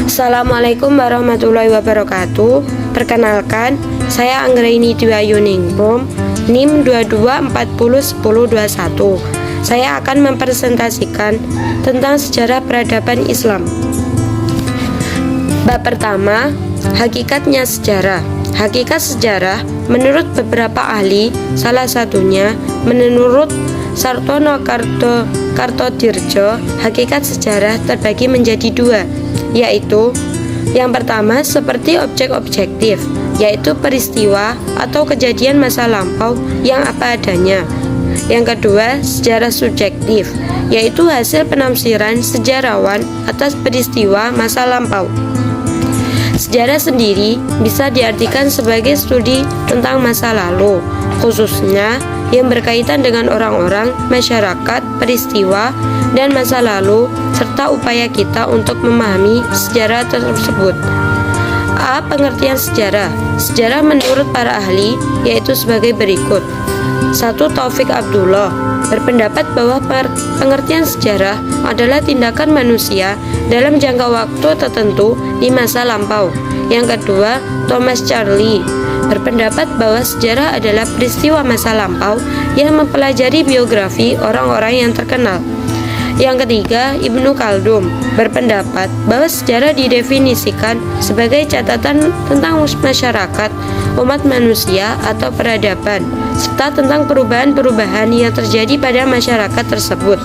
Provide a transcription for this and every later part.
Assalamualaikum warahmatullahi wabarakatuh. Perkenalkan, saya Anggraini Dwi Ayuningrum, NIM 22401021. Saya akan mempresentasikan tentang sejarah peradaban Islam. Bab pertama, hakikatnya sejarah. Hakikat sejarah menurut beberapa ahli, salah satunya menurut Sartono Kartodirjo, hakikat sejarah terbagi menjadi dua, yaitu yang pertama seperti objek objektif, yaitu peristiwa atau kejadian masa lampau yang apa adanya. Yang kedua, sejarah subjektif, yaitu hasil penafsiran sejarawan atas peristiwa masa lampau. Sejarah sendiri bisa diartikan sebagai studi tentang masa lalu, khususnya yang berkaitan dengan orang-orang, masyarakat, peristiwa, dan masa lalu, serta upaya kita untuk memahami sejarah tersebut. A. Pengertian sejarah. Sejarah menurut para ahli yaitu sebagai berikut. 1. Taufik Abdullah berpendapat bahwa pengertian sejarah adalah tindakan manusia dalam jangka waktu tertentu di masa lampau. Yang kedua, Thomas Charlie berpendapat bahwa sejarah adalah peristiwa masa lampau yang mempelajari biografi orang-orang yang terkenal. Yang ketiga, Ibnu Khaldun berpendapat bahwa sejarah didefinisikan sebagai catatan tentang masyarakat, umat manusia atau peradaban, serta tentang perubahan-perubahan yang terjadi pada masyarakat tersebut.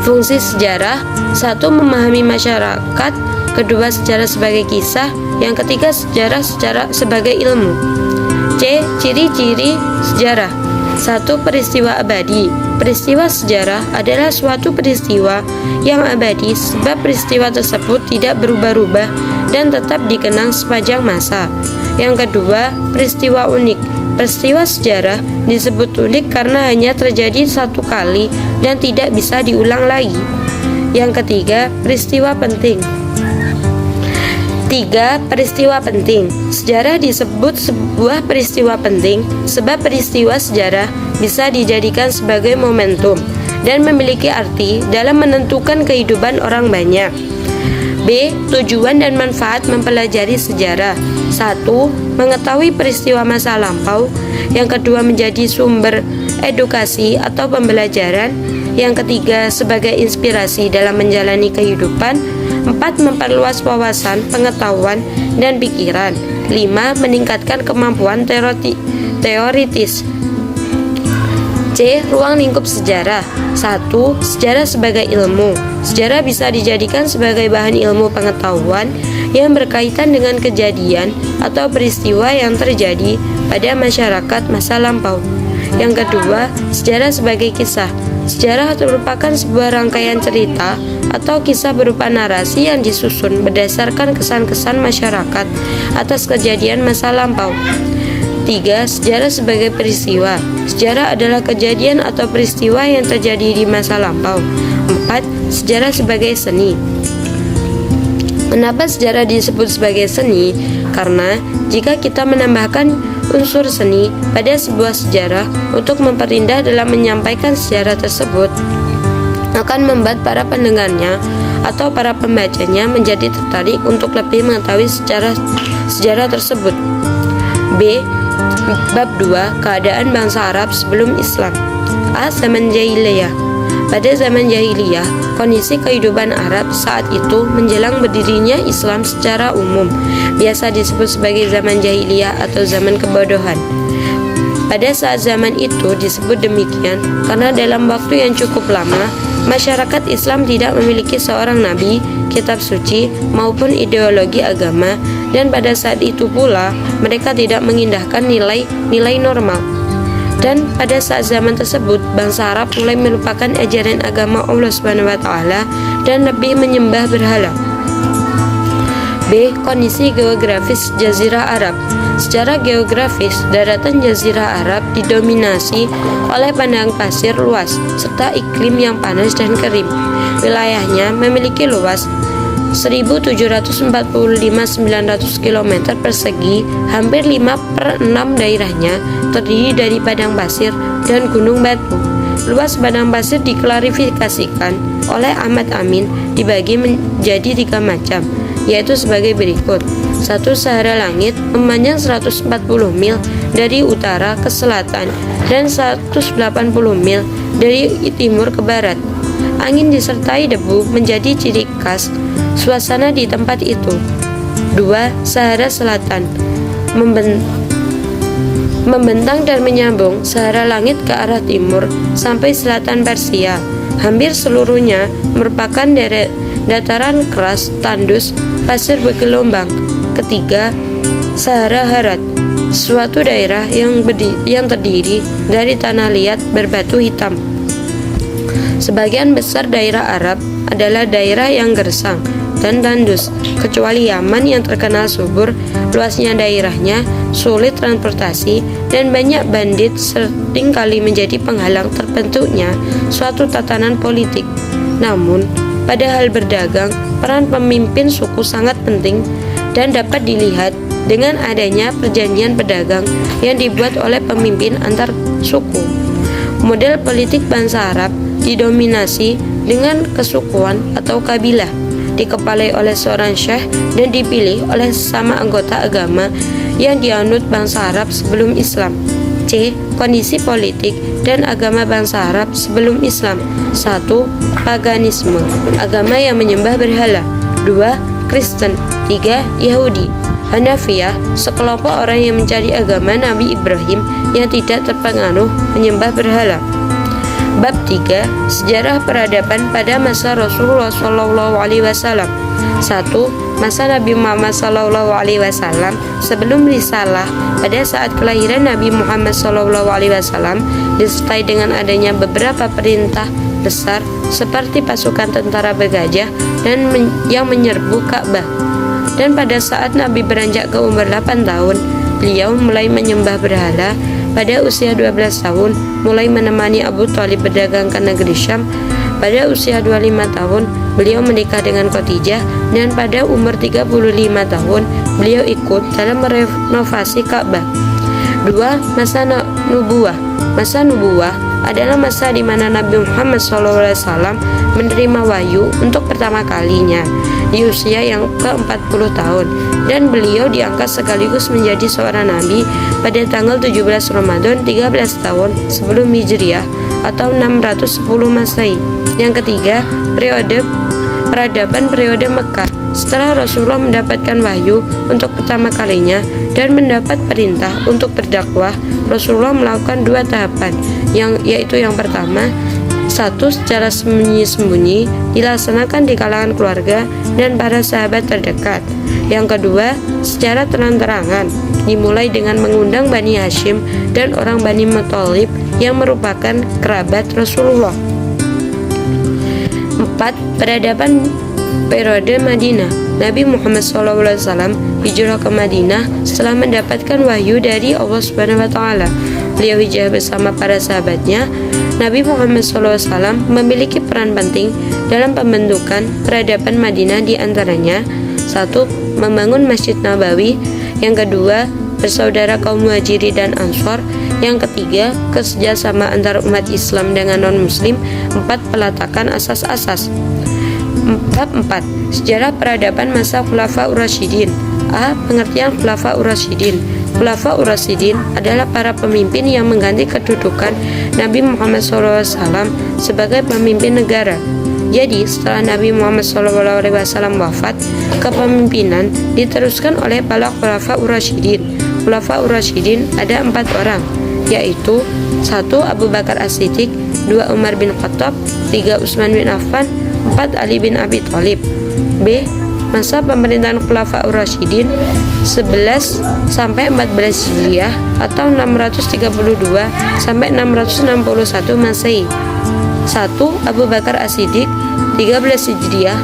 Fungsi sejarah: 1. Memahami masyarakat. 2. Sejarah sebagai kisah. Yang ketiga, sejarah sebagai ilmu. C. Ciri-ciri sejarah. 1. Peristiwa abadi. Peristiwa sejarah adalah suatu peristiwa yang abadi sebab peristiwa tersebut tidak berubah-ubah dan tetap dikenang sepanjang masa. Yang kedua, peristiwa unik. Peristiwa sejarah disebut unik karena hanya terjadi satu kali dan tidak bisa diulang lagi. Yang ketiga, peristiwa penting. 3. Peristiwa penting. Sejarah disebut sebuah peristiwa penting sebab peristiwa sejarah bisa dijadikan sebagai momentum dan memiliki arti dalam menentukan kehidupan orang banyak. B. Tujuan dan manfaat mempelajari sejarah. 1. Mengetahui peristiwa masa lampau. Yang kedua, menjadi sumber edukasi atau pembelajaran. Yang ketiga, sebagai inspirasi dalam menjalani kehidupan. 4. Memperluas wawasan, pengetahuan, dan pikiran. 5. Meningkatkan kemampuan teoritis. C. Ruang lingkup sejarah. 1. Sejarah sebagai ilmu. Sejarah bisa dijadikan sebagai bahan ilmu pengetahuan yang berkaitan dengan kejadian atau peristiwa yang terjadi pada masyarakat masa lampau. Yang kedua, sejarah sebagai kisah. Sejarah merupakan sebuah rangkaian cerita atau kisah berupa narasi yang disusun berdasarkan kesan-kesan masyarakat atas kejadian masa lampau. 3. Sejarah sebagai peristiwa. Sejarah adalah kejadian atau peristiwa yang terjadi di masa lampau. 4. Sejarah sebagai seni. Kenapa sejarah disebut sebagai seni? Karena jika kita menambahkan unsur seni pada sebuah sejarah untuk memperindah dalam menyampaikan sejarah tersebut, akan membuat para pendengarnya atau para pembacanya menjadi tertarik untuk lebih mengetahui sejarah tersebut. B. Bab 2. Keadaan bangsa Arab sebelum Islam. A. Zaman Jahiliyah. Pada zaman Jahiliyah, kondisi kehidupan Arab saat itu menjelang berdirinya Islam secara umum biasa disebut sebagai zaman Jahiliyah atau zaman kebodohan. Pada saat zaman itu disebut demikian karena dalam waktu yang cukup lama masyarakat Islam tidak memiliki seorang nabi, kitab suci, maupun ideologi agama, dan pada saat itu pula mereka tidak mengindahkan nilai-nilai normal. Dan pada saat zaman tersebut bangsa Arab mulai melupakan ajaran agama Allah SWT dan lebih menyembah berhala. B. Kondisi geografis Jazirah Arab. Secara geografis, daratan Jazirah Arab didominasi oleh padang pasir luas serta iklim yang panas dan kering. Wilayahnya memiliki luas 1.745.900 km persegi, hampir 5/6 daerahnya terdiri dari padang pasir dan gunung batu. Luas padang pasir diklarifikasikan oleh Ahmad Amin dibagi menjadi 3 macam, yaitu sebagai berikut. 1. Sahara langit memanjang 140 mil dari utara ke selatan dan 180 mil dari timur ke barat. Angin disertai debu menjadi ciri khas suasana di tempat itu. 2. Sahara selatan membentang dan menyambung Sahara langit ke arah timur sampai selatan Persia. Hampir seluruhnya merupakan dataran keras, tandus, pasir bergelombang. Ketiga, Sahara Harat, suatu daerah yang terdiri dari tanah liat berbatu hitam. Sebagian besar daerah Arab adalah daerah yang gersang dan tandus, kecuali Yaman yang terkenal subur, luasnya daerahnya, sulit transportasi, dan banyak bandit seringkali menjadi penghalang terbentuknya suatu tatanan politik. Namun, pada hal berdagang, peran pemimpin suku sangat penting dan dapat dilihat dengan adanya perjanjian pedagang yang dibuat oleh pemimpin antar suku. Model politik bangsa Arab didominasi dengan kesukuan atau kabilah, dikepalai oleh seorang syekh dan dipilih oleh sesama anggota agama yang dianut bangsa Arab sebelum Islam. C. Kondisi politik dan agama bangsa Arab sebelum Islam. 1. Paganisme, agama yang menyembah berhala. 2. Kristen. 3. Yahudi. Hanafiyah, sekelompok orang yang mencari agama Nabi Ibrahim yang tidak terpengaruh menyembah berhala. Bab 3. Sejarah peradaban pada masa Rasulullah SAW. 1. Masa Nabi Muhammad SAW sebelum risalah. Pada saat kelahiran Nabi Muhammad SAW disertai dengan adanya beberapa perintah besar seperti pasukan tentara bergajah dan yang menyerbu Ka'bah. Dan pada saat Nabi beranjak ke umur 8 tahun, beliau mulai menyembah berhala. Pada usia 12 tahun, mulai menemani Abu Thalib berdagang ke negeri Syam. Pada usia 25 tahun, beliau menikah dengan Khadijah, dan pada umur 35 tahun, beliau ikut dalam merenovasi Ka'bah. 2. Masa nubuwah. Masa nubuwah adalah masa di mana Nabi Muhammad SAW menerima wahyu untuk pertama kalinya di usia yang ke-40 tahun, dan beliau diangkat sekaligus menjadi seorang nabi pada tanggal 17 Ramadan 13 tahun sebelum Hijriah atau 610 Masehi. Yang ketiga, peradaban periode Mekah. Setelah Rasulullah mendapatkan wahyu untuk pertama kalinya dan mendapat perintah untuk berdakwah, Rasulullah melakukan 2 tahapan, yaitu yang pertama, 1. Secara sembunyi-sembunyi dilaksanakan di kalangan keluarga dan para sahabat terdekat. Yang kedua, secara terang-terangan, dimulai dengan mengundang Bani Hashim dan orang Bani Muthalib yang merupakan kerabat Rasulullah. 4. Peradaban periode Madinah. Nabi Muhammad SAW hijrah ke Madinah setelah mendapatkan wahyu dari Allah SWT. Beliau hijrah bersama para sahabatnya. Nabi Muhammad SAW memiliki peran penting dalam pembentukan peradaban Madinah, di antaranya 1. Membangun Masjid Nabawi. Yang kedua, bersaudara kaum Muhajirin dan Ansor. Yang ketiga, kerjasama antara umat Islam dengan non-Muslim. 4. Peletakan asas-asas. Bab 4. Sejarah peradaban masa Khulafaur Rasyidin. A. Pengertian Khulafaur Rasyidin. Khulafaur Rasyidin adalah para pemimpin yang mengganti kedudukan Nabi Muhammad SAW sebagai pemimpin negara. Jadi, setelah Nabi Muhammad SAW wafat, kepemimpinan diteruskan oleh para Khulafaur Rasyidin. Khulafaur Rasyidin ada 4 orang, yaitu 1. Abu Bakar As-Siddiq, 2. Umar bin Khattab, 3. Utsman bin Affan, 4. Ali bin Abi Thalib. B. Masa pemerintahan Khulafaur Rasyidin 11 sampai 14 Hijriah atau 632 sampai 661 Masehi. 1. Abu Bakar As-Siddiq 13 Hijriah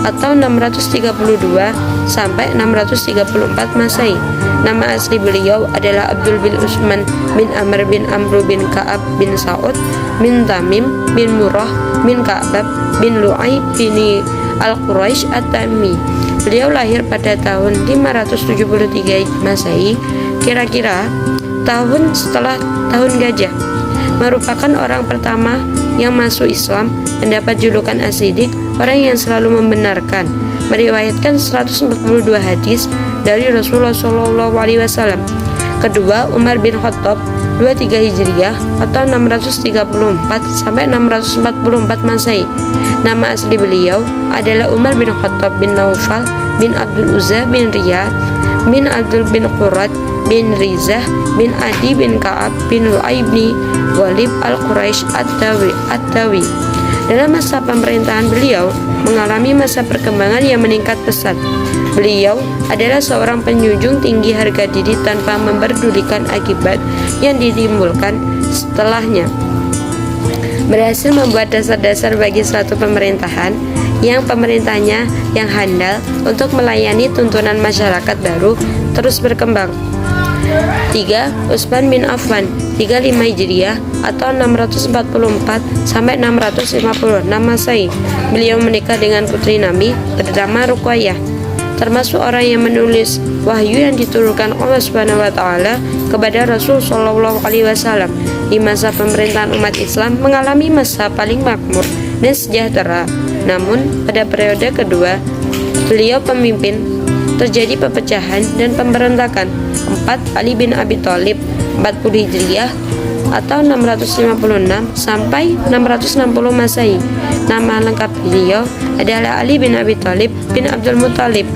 atau 632 sampai 634 Masehi. Nama asli beliau adalah Abdul bin Utsman bin Amr bin Amr bin Ka'ab bin Sa'ud bin Tamim bin Murrah bin Ka'bab bin Lu'ay bin Al-Quraisy At-Tamimi. Beliau lahir pada tahun 573 Masehi, kira-kira tahun setelah tahun gajah. merupakan orang pertama yang masuk Islam, mendapat julukan As-Siddiq, orang yang selalu membenarkan, meriwayatkan 142 hadis dari Rasulullah SAW. Kedua, Umar bin Khattab 23 Hijriah atau 634 sampai 644 Masehi. Nama asli beliau adalah Umar bin Khattab bin Naufal bin Abdul Uzza bin Riyad bin Abdul bin Qurat bin Rizah bin Adi bin Ka'ab bin Lu'ay bin Walib al-Quraisy at-Tawi. Dalam masa pemerintahan beliau mengalami masa perkembangan yang meningkat pesat. Beliau adalah seorang penjunjung tinggi harga diri tanpa memperdulikan akibat yang ditimbulkan setelahnya. Berhasil membuat dasar-dasar bagi suatu pemerintahan yang pemerintahnya yang handal untuk melayani tuntunan masyarakat baru terus berkembang. 3. Utsman bin Affan 35 Hijriah atau 644 sampai 656 Masehi. Beliau menikah dengan putri Nabi bernama Ruqayyah, termasuk orang yang menulis wahyu yang diturunkan Allah Subhanahu wa taala kepada Rasul sallallahu alaihi wasallam. Di masa pemerintahan umat Islam mengalami masa paling makmur dan sejahtera. Namun pada periode kedua beliau pemimpin terjadi perpecahan dan pemberontakan. 4. Ali bin Abi Thalib 40 Hijriah atau 656 sampai 660 Masehi. Nama lengkap beliau adalah Ali bin Abi Thalib bin Abdul Muthalib.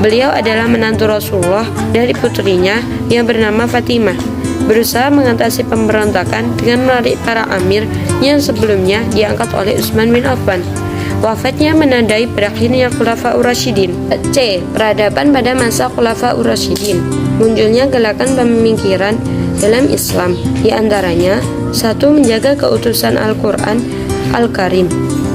Beliau adalah menantu Rasulullah dari putrinya yang bernama Fatimah. Berusaha mengatasi pemberontakan dengan menarik para amir yang sebelumnya diangkat oleh Utsman bin Affan. Wafatnya menandai berakhirnya Khulafaur Rasyidin. C. Peradaban pada masa Khulafaur Rasyidin. Munculnya gerakan pemikiran dalam Islam, di antaranya 1. Menjaga keutusan Al-Quran Al-Karim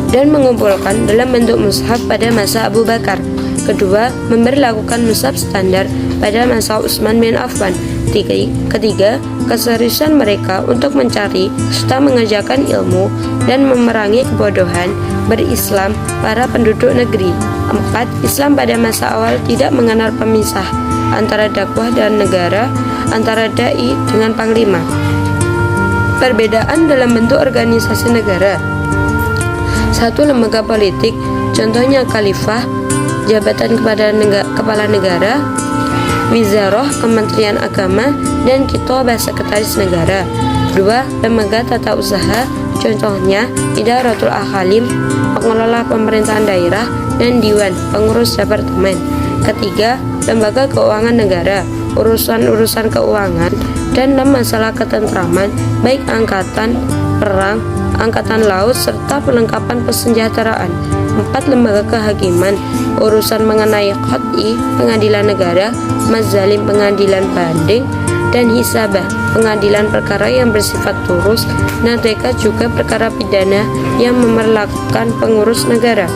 dan mengumpulkan dalam bentuk mushaf pada masa Abu Bakar. Kedua, memberlakukan mushaf standar pada masa Utsman bin Affan. Ketiga, keseriusan mereka untuk mencari serta mengerjakan ilmu dan memerangi kebodohan berislam para penduduk negeri. 4. Islam pada masa awal tidak mengenal pemisah antara dakwah dan negara, antara dai dengan panglima. Perbedaan dalam bentuk organisasi negara. 1. Lembaga politik, contohnya khalifah, jabatan kepada kepala negara, Wizarah, Kementerian Agama, dan Kitabah, Sekretaris Negara. 2. Lembaga tata usaha, contohnya Idaratul Ahkalim, pengelola pemerintahan daerah, dan Diwan, pengurus departemen. Ketiga, lembaga keuangan negara, urusan-urusan keuangan, dan masalah ketentraman, baik angkatan perang, angkatan laut, serta perlengkapan kesejahteraan. 4. Lembaga kehakiman, urusan mengenai qad'i, pengadilan negara, mazalim, pengadilan banding, dan hisabah, pengadilan perkara yang bersifat turus, nadeka juga perkara pidana yang memerlukan pengurus negara.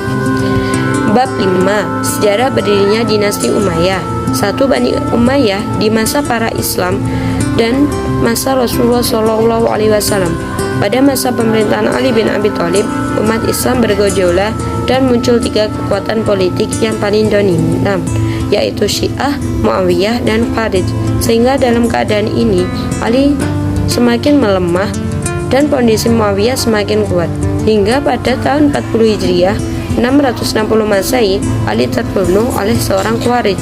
Bab 5. Sejarah berdirinya dinasti Umayyah. 1. Bani Umayyah di masa para Islam dan masa Rasulullah SAW. Pada masa pemerintahan Ali bin Abi Thalib, umat Islam bergejolak dan muncul 3 kekuatan politik yang paling dominan, yaitu Syiah, Muawiyah, dan Khawarij. Sehingga dalam keadaan ini, Ali semakin melemah dan kondisi Muawiyah semakin kuat. Hingga pada tahun 40 Hijriah, 660 Masehi, Ali terbunuh oleh seorang Khawarij.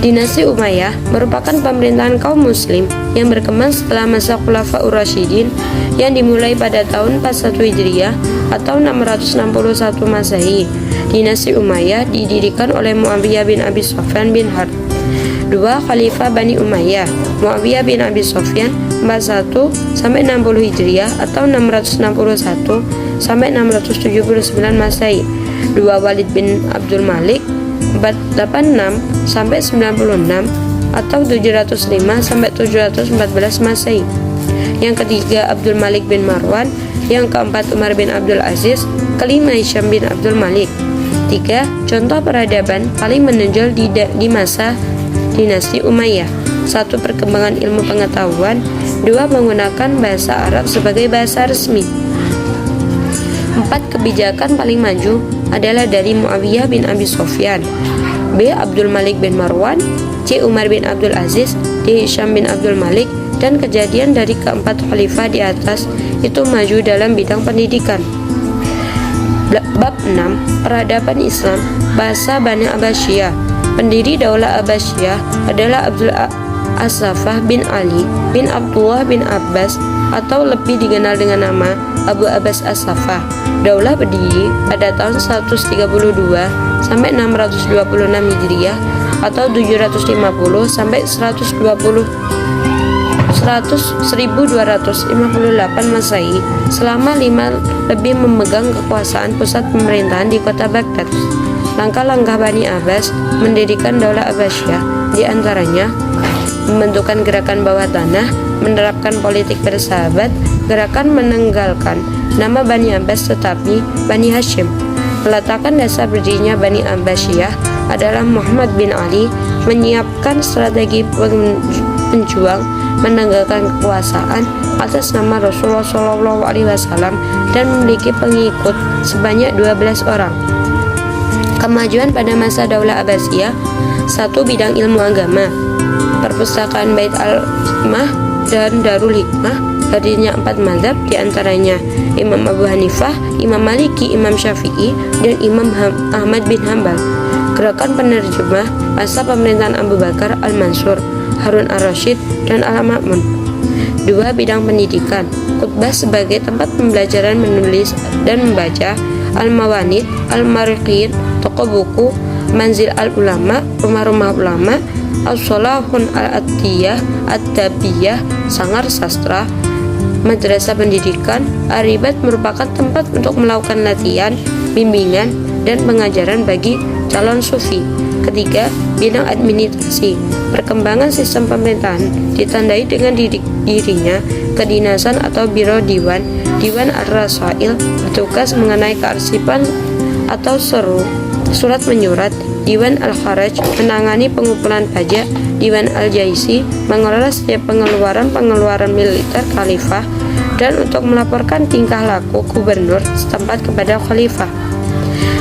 Dinasti Umayyah merupakan pemerintahan kaum muslim yang berkembang setelah masa Khulafaur Rasyidin yang dimulai pada tahun 41 Hijriah atau 661 Masehi. Dinasti Umayyah didirikan oleh Muawiyah bin Abi Sufyan bin Harb. 2. Khalifah Bani Umayyah, Muawiyah bin Abi Sufyan 41 sampai 60 Hijriah atau 661 sampai 679 Masehi. 2. Walid bin Abdul Malik 486 sampai 96 atau 705 sampai 714 Masehi. Yang ketiga Abdul Malik bin Marwan. Yang keempat Umar bin Abdul Aziz. Kelima Hisham bin Abdul Malik. 3. Contoh peradaban paling menonjol di masa dinasti Umayyah. 1. Perkembangan ilmu pengetahuan. 2. Menggunakan bahasa Arab sebagai bahasa resmi. 4. Kebijakan paling maju adalah dari Muawiyah bin Abi Sufyan. B. Abdul Malik bin Marwan. C. Umar bin Abdul Aziz. D. Hisham bin Abdul Malik. dan kejadian dari keempat khalifah di atas itu maju dalam bidang pendidikan. Bab 6. Peradaban Islam. Bahasa Bani Abbasiyah. Pendiri Daulah Abbasiyah adalah Abdul As-Saffah bin Ali bin Abdullah bin Abbas, atau lebih dikenal dengan nama Abu Abbas As-Saffah. Daulah berdiri pada tahun 132 sampai 626 Hijriah atau 750 sampai 1258 Masehi. Selama lebih memegang kekuasaan pusat pemerintahan di kota Baghdad. Langkah-langkah Bani Abbas mendirikan Daulah Abbasiyah diantaranya membentukkan gerakan bawah tanah, menerapkan politik bersahabat, gerakan menanggalkan nama Bani Abbas tetapi Bani Hashim. Meletakkan dasar berdirinya Bani Abbasiyah adalah Muhammad bin Ali menyiapkan strategi penjuang menanggalkan kekuasaan atas nama Rasulullah SAW dan memiliki pengikut sebanyak 12 orang. Kemajuan pada masa Daulah Abbasiyah. 1. Bidang ilmu agama. Perpustakaan Bait al-Hikmah dan Darul Hikmah. Hadirnya 4 mazhab, diantaranya Imam Abu Hanifah, Imam Maliki, Imam Syafi'i, dan Imam Ahmad bin Hambal. Gerakan penerjemah masa pemerintahan Abu Bakar Al-Mansur, Harun Ar-Rasyid, dan Al-Ma'mun. 2. Bidang pendidikan. Khutbah sebagai tempat pembelajaran menulis dan membaca, Al-Mawanid, Al-Mariqin, toko buku, Manzil Al-Ulama, rumah-rumah ulama, As-Salahun Al-Atiyah, Ad-Dabiyah, sanggar sastra, madrasah pendidikan. Aribat merupakan tempat untuk melakukan latihan, bimbingan, dan pengajaran bagi calon sufi. 3. Bidang administrasi. Perkembangan sistem pemerintahan ditandai dengan dirinya kedinasan atau biro diwan. Diwan Ar-Rasail bertugas mengenai kearsipan atau surat menyurat. Diwan Al-Kharaj menangani pengumpulan pajak. Diwan Al-Jaisi mengelola setiap pengeluaran militer khalifah dan untuk melaporkan tingkah laku gubernur setempat kepada khalifah.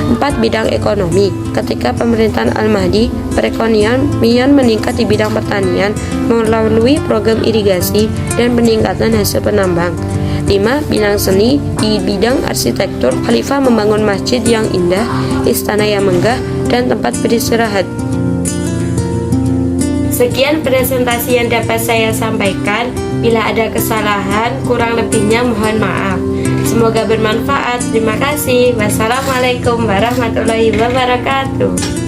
4. Bidang ekonomi. Ketika pemerintahan Al-Mahdi, perekonomian meningkat di bidang pertanian melalui program irigasi dan peningkatan hasil penambang. 5. Bidang seni. Di bidang arsitektur, khalifah membangun masjid yang indah, istana yang megah, dan tempat beristirahat. Sekian presentasi yang dapat saya sampaikan. Bila ada kesalahan, kurang lebihnya mohon maaf. Semoga bermanfaat. Terima kasih. Wassalamualaikum warahmatullahi wabarakatuh.